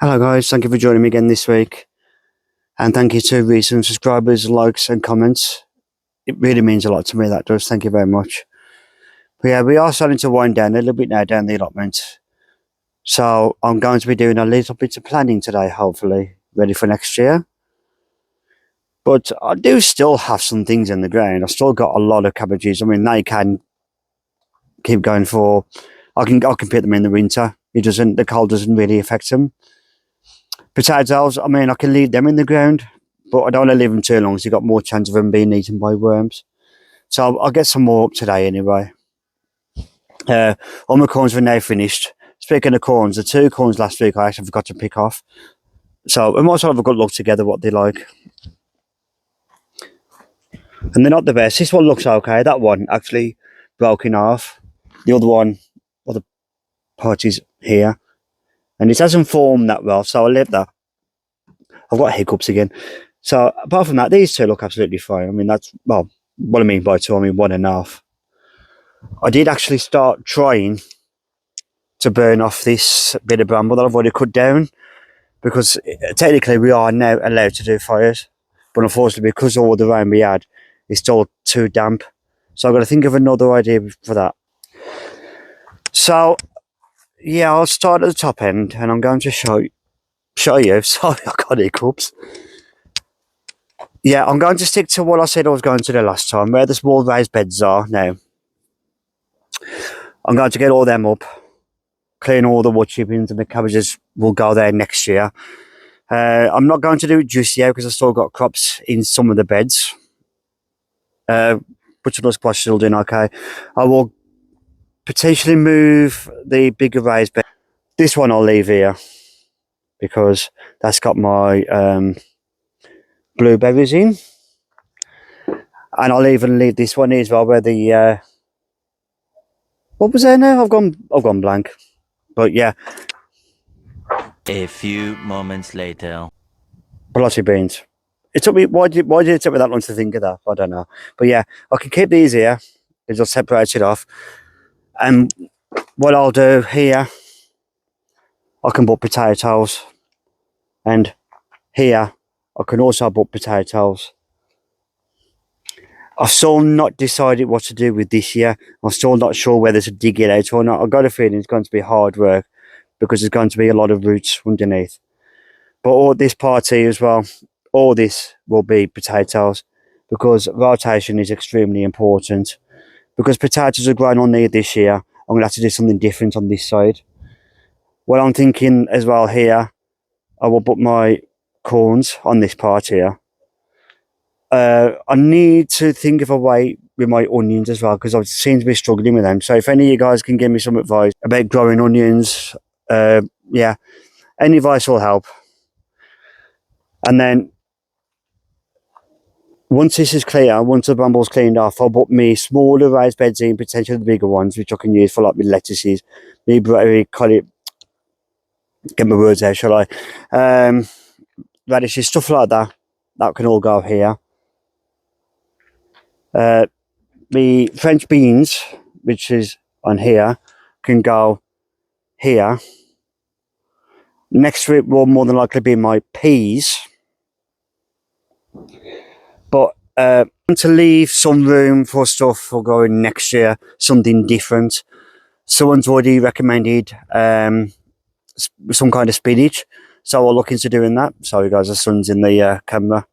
Hello guys, thank you for joining me again this week, and thank you to recent subscribers, likes and comments. It really means a lot to me, that does. Thank you very much. But yeah, we are starting to wind down a little bit now down the allotment, so I'm going to be doing a little bit of planning today, hopefully ready for next year. But I do still have some things in the ground. I've still got a lot of cabbages. I mean, they can keep going for, I can pick them in the winter. The cold doesn't really affect them. Potatoes, I mean, I can leave them in the ground, but I don't want to leave them too long, so you've got more chance of them being eaten by worms. So I'll get some more up today anyway. All my corns are now finished. Speaking of corns, the 2 corns last week I actually forgot to pick off. So we might as well have a good look together what they like. And they're not the best. This one looks okay. That one actually broke in half. The other one, other part is here. And it hasn't formed that well, so I'll leave that. I've got hiccups again. So apart from that, these 2 look absolutely fine. I mean, that's, well, what I mean by 2, I mean 1.5. I did actually start trying to burn off this bit of bramble that I've already cut down, because technically we are now allowed to do fires, but unfortunately because of all the rain we had, it's still too damp. So I've got to think of another idea for that. So yeah, I'll start at the top end and I'm going to show you. Sorry, I got hiccups. Yeah, I'm going to stick to what I said I was going to do last time, where the small raised beds are now. I'm going to get all them up, clean all the wood chippings, and the cabbages will go there next year. I'm not going to do it just yet because I've still got crops in some of the beds. Butcher squash still doing okay. I will potentially move the bigger raised bed. This one I'll leave here because that's got my blueberries in. And I'll even leave this one as well, where the what was there now? I've gone blank. But yeah. A few moments later. Bloody beans. It took me, why did it take me that long to think of that? I don't know. But yeah, I can keep these here. I'll just separate it off. And what I'll do here, I can put potatoes. And here, I can also put potatoes. I've still not decided what to do with this year. I'm still not sure whether to dig it out or not. I've got a feeling it's going to be hard work because there's going to be a lot of roots underneath. But all this part here as well, all this will be potatoes because rotation is extremely important. Because potatoes are growing on there this year, I'm going to have to do something different on this side. What I'm thinking as well here, I will put my corns on this part here. I need to think of a way with my onions as well because I seem to be struggling with them. So if any of you guys can give me some advice about growing onions, yeah, any advice will help. And then once this is clear, once the bramble's cleaned off, I'll put me smaller raised beds in, potentially the bigger ones, which I can use for like my lettuces, maybe call it, get my words out, shall I? Radishes, stuff like that. That can all go here. The French beans, which is on here, can go here. Next to it will more than likely be my peas. But to leave some room for stuff for going next year, something different. Someone's already recommended some kind of spinach, so I'll look into doing that. Sorry guys, the sun's in the camera.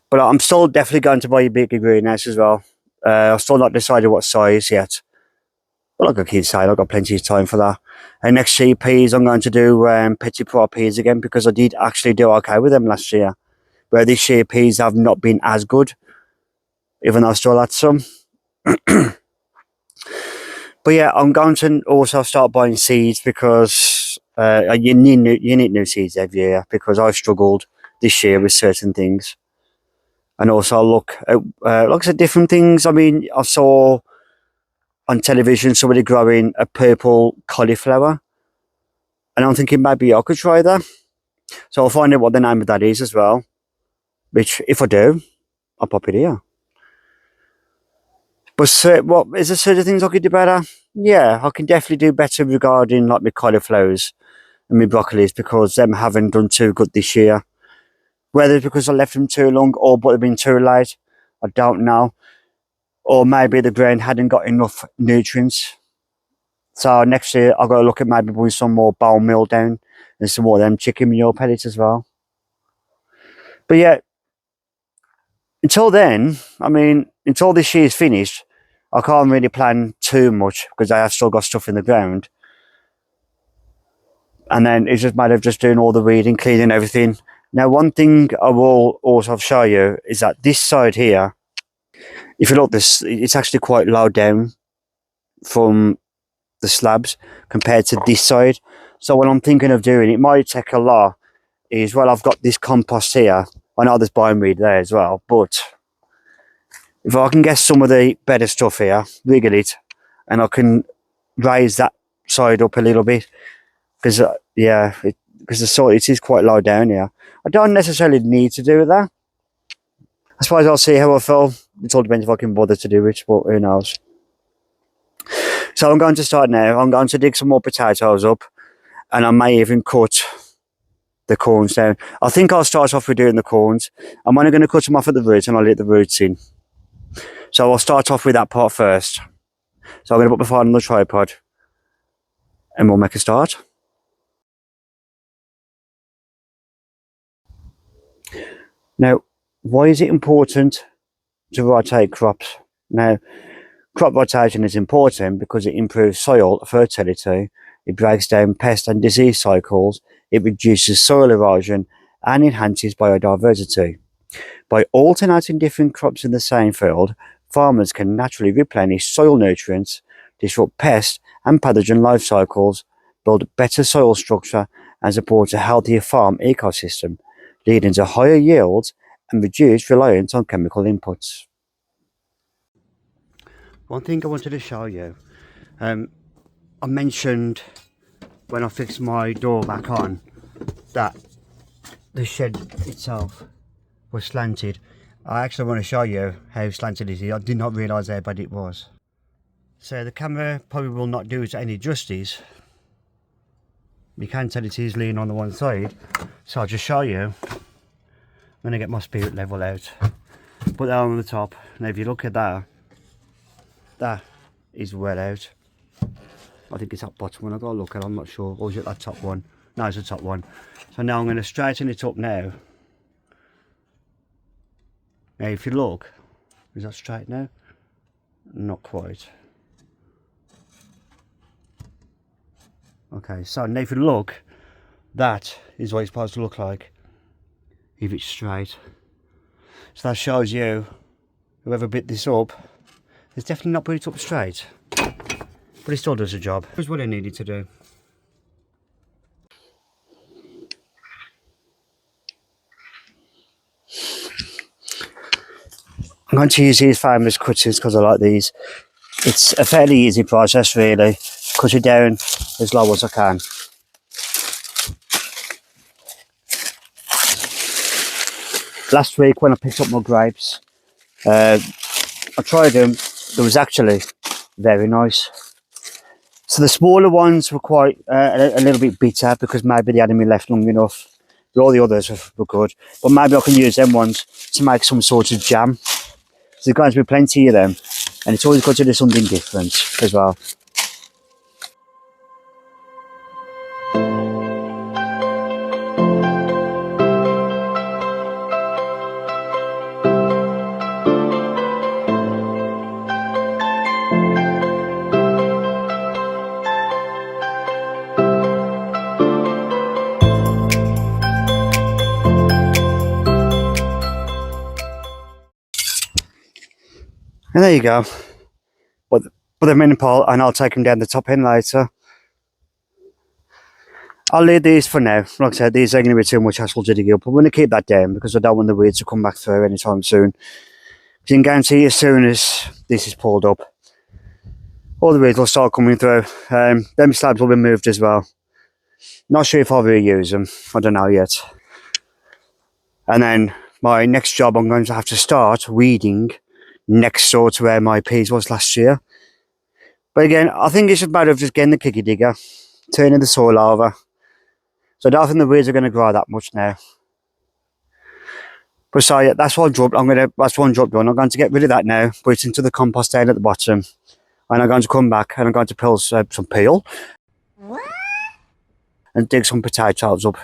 But I'm still definitely going to buy a bigger greenhouse as well. I've still not decided what size yet. But like I keep saying, I've got plenty of time for that. And next year, peas, I'm going to do petit pois peas again because I did actually do okay with them last year. Where this year, peas have not been as good, even though I still had some. But yeah, I'm going to also start buying seeds because you need new seeds every year because I've struggled this year with certain things. And also look at different things. I mean, I saw on television somebody growing a purple cauliflower. And I'm thinking maybe I could try that. So I'll find out what the name of that is as well. Which, if I do, I'll pop it here. But what is there certain things I could do better? Yeah, I can definitely do better regarding like my cauliflowers. and my broccolis because them haven't done too good this year. Whether it's because I left them too long or but they've been too late, I don't know. Or maybe the ground hadn't got enough nutrients. So next year I've got to look at maybe putting some more bone meal down and some more of them chicken manure pellets as well. But yeah, until then, I mean, until this year's finished, I can't really plan too much because I have still got stuff in the ground. And then it's just a matter of just doing all the weeding, cleaning everything. Now, one thing I will also show you is that this side here, if you look, this it's actually quite low down from the slabs compared to this side. So what I'm thinking of doing, it might take a lot, is, well, I've got this compost here. I know there's biomeat there as well, but if I can get some of the better stuff here, wiggle it, and I can raise that side up a little bit, because yeah, because the soil, it is quite low down here. I don't necessarily need to do that. I suppose I'll see how I feel. It all depends if I can bother to do it, but who knows. So I'm going to start now. I'm going to dig some more potatoes up, and I may even cut the corns down. I think I'll start off with doing the corns. I'm only going to cut them off at the roots, and I'll let the roots in. So I'll start off with that part first. So I'm going to put my phone on the tripod, and we'll make a start. Now, why is it important to rotate crops? Now, crop rotation is important because it improves soil fertility, it breaks down pest and disease cycles, it reduces soil erosion, and enhances biodiversity. By alternating different crops in the same field, farmers can naturally replenish soil nutrients, disrupt pest and pathogen life cycles, build better soil structure, and support a healthier farm ecosystem, leading to higher yields and reduced reliance on chemical inputs. One thing I wanted to show you, I mentioned when I fixed my door back on that the shed itself was slanted. I actually want to show you how slanted it is. I did not realise how bad it was. So the camera probably will not do it any justice. You can tell it is leaning on the one side, so I'll just show you. I'm going to get my spirit level out, put that on the top. Now if you look at that, that is well out. I think it's that bottom one. I've got to look at it, I'm not sure. Or is it that top one? No, it's the top one. So now I'm going to straighten it up now. Now if you look, is that straight now? Not quite. Okay, so now if you look, that is what it's supposed to look like if it's straight. So that shows you, whoever bit this up, it's definitely not put it up straight, but it still does the job. It was what I needed to do. I'm going to use these farmers cutters because I like these. It's a fairly easy process really. Cut it down as low as I can. Last week when I picked up my grapes, I tried them. It was actually very nice. So the smaller ones were quite a little bit bitter because maybe they hadn't been left long enough. All the others were good, but maybe I can use them ones to make some sort of jam. So there's going to be plenty of them, and it's always good to do something different as well. And there you go. But the mini pole, and I'll take them down the top end later. I'll leave these for now. Like I said, these are going to be too much hassle to dig up. I'm going to keep that down because I don't want the weeds to come back through anytime soon. You can guarantee as soon as this is pulled up, all the weeds will start coming through. Them slabs will be moved as well. Not sure if I'll reuse them. I don't know yet. And then my next job, I'm going to have to start weeding next door to where my peas was last year. But again, I think it's a matter of just getting the kicky digger, turning the soil over, So I don't think the weeds are going to grow that much now. But so yeah, that's what I dropped. That's one drop done. I'm going to get rid of that now, put it into the compost down at the bottom. And I'm going to come back and I'm going to peel some peel. What? And dig some potatoes up.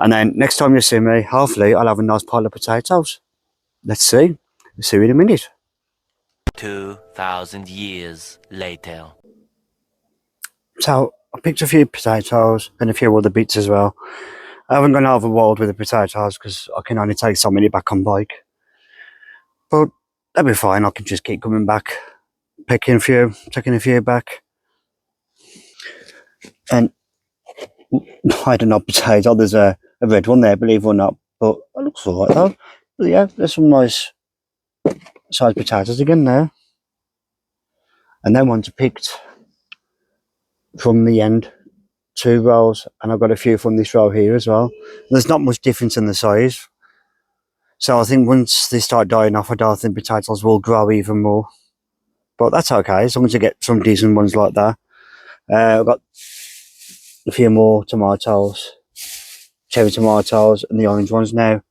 And then next time you see me, hopefully I'll have a nice pile of potatoes. Let's see. We'll see you in a minute. 2,000 years later. So I picked a few potatoes and a few other bits as well. I haven't gone overboard with the potatoes because I can only take so many back on bike. But that'll be fine. I can just keep coming back, picking a few, taking a few back. And I don't know, potato. There's a red one there, believe it or not. But it looks alright though. But yeah, there's some nice sized potatoes again there. And then ones are picked from the end, 2 rows, and I've got a few from this row here as well. There's not much difference in the size. So I think once they start dying off, I don't think potatoes will grow even more. But that's okay, as long as you get some decent ones like that. I've got a few more tomatoes, cherry tomatoes, and the orange ones now.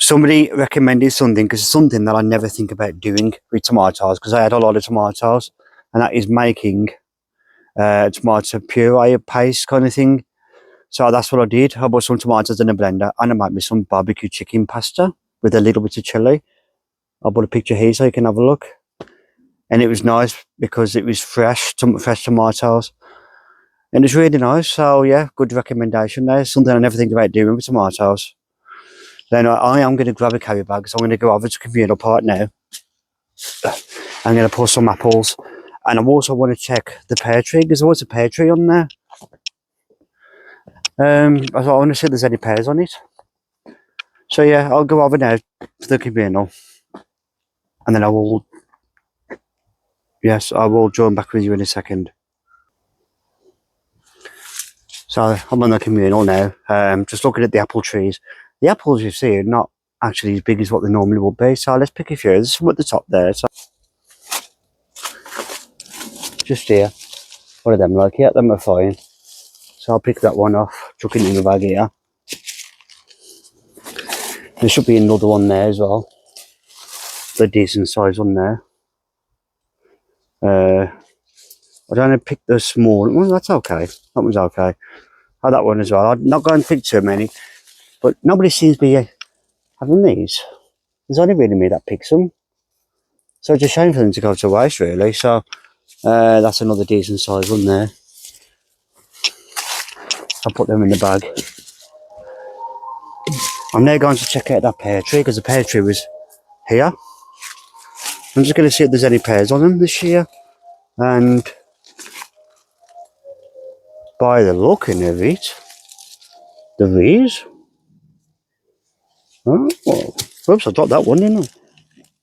Somebody recommended something, because it's something that I never think about doing with tomatoes, because I had a lot of tomatoes, and that is making tomato puree paste kind of thing. So that's what I did. I bought some tomatoes in a blender and I made me some barbecue chicken pasta with a little bit of chilli. I'll put a picture here so you can have a look. And it was nice because it was fresh tomatoes. And it's really nice. So yeah, good recommendation there. Something I never think about doing with tomatoes. Then I am going to grab a carry bag, so I'm going to go over to Communal Park now. I'm going to pull some apples. And I also want to check the pear tree, because there was a pear tree on there. I want to see if there's any pears on it. So yeah, I'll go over now to the Communal. And then I will join back with you in a second. So I'm on the Communal now, just looking at the apple trees. The apples you see are not actually as big as what they normally would be, so let's pick a few. There's some at the top there, so just here. What are them like? Yeah, them are fine. So I'll pick that one off, chuck it in the bag here. There should be another one there as well. The decent size one there. I don't want to pick the small one. That's okay. That one's okay. Oh, that one as well. I'm not going to pick too many, but nobody seems to be having these. There's only really me that picks them, so it's a shame for them to go to waste, really. So that's another decent size one there. I'll put them in the bag. I'm now going to check out that pear tree, because the pear tree was here. I'm just going to see if there's any pears on them this year, and by the looking of it, there is. Oh, oops, I dropped that one, didn't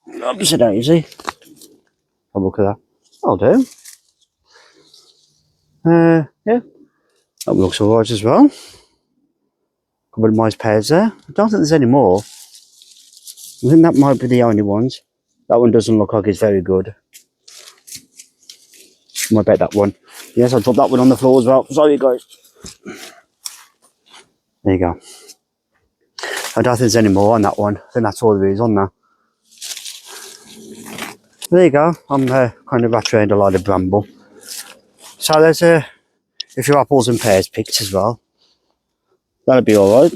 I? Oops, a daisy. Have a look at that. I'll do. Yeah, that looks alright as well. Couple of nice pears there. I don't think there's any more. I think that might be the only ones. That one doesn't look like it's very good. I might bet that one. Yes, I dropped that one on the floor as well. Sorry, guys. There you go. I don't think there's any more on that one. I think that's all there is on there. There you go. I'm kind of wrapped around a lot of bramble. So there's a few apples and pears picked as well. That'll be alright.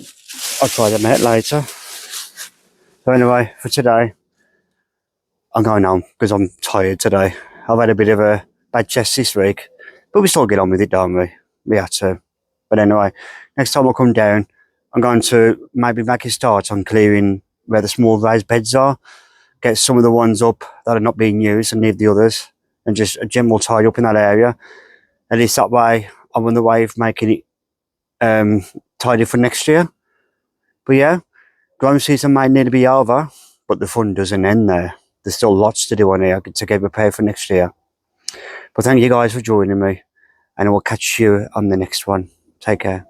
I'll try them out later. So anyway, for today, I'm going home because I'm tired today. I've had a bit of a bad chest this week, but we still get on with it, don't we? We had to. But anyway, next time I come down, I'm going to maybe make a start on clearing where the small raised beds are. Get some of the ones up that are not being used and leave the others, and just a general tidy up in that area. At least that way, I'm on the way of making it tidy for next year. But yeah, growing season might need to be over, but the fun doesn't end there. There's still lots to do on here to get prepared for next year. But thank you guys for joining me, and I will catch you on the next one. Take care.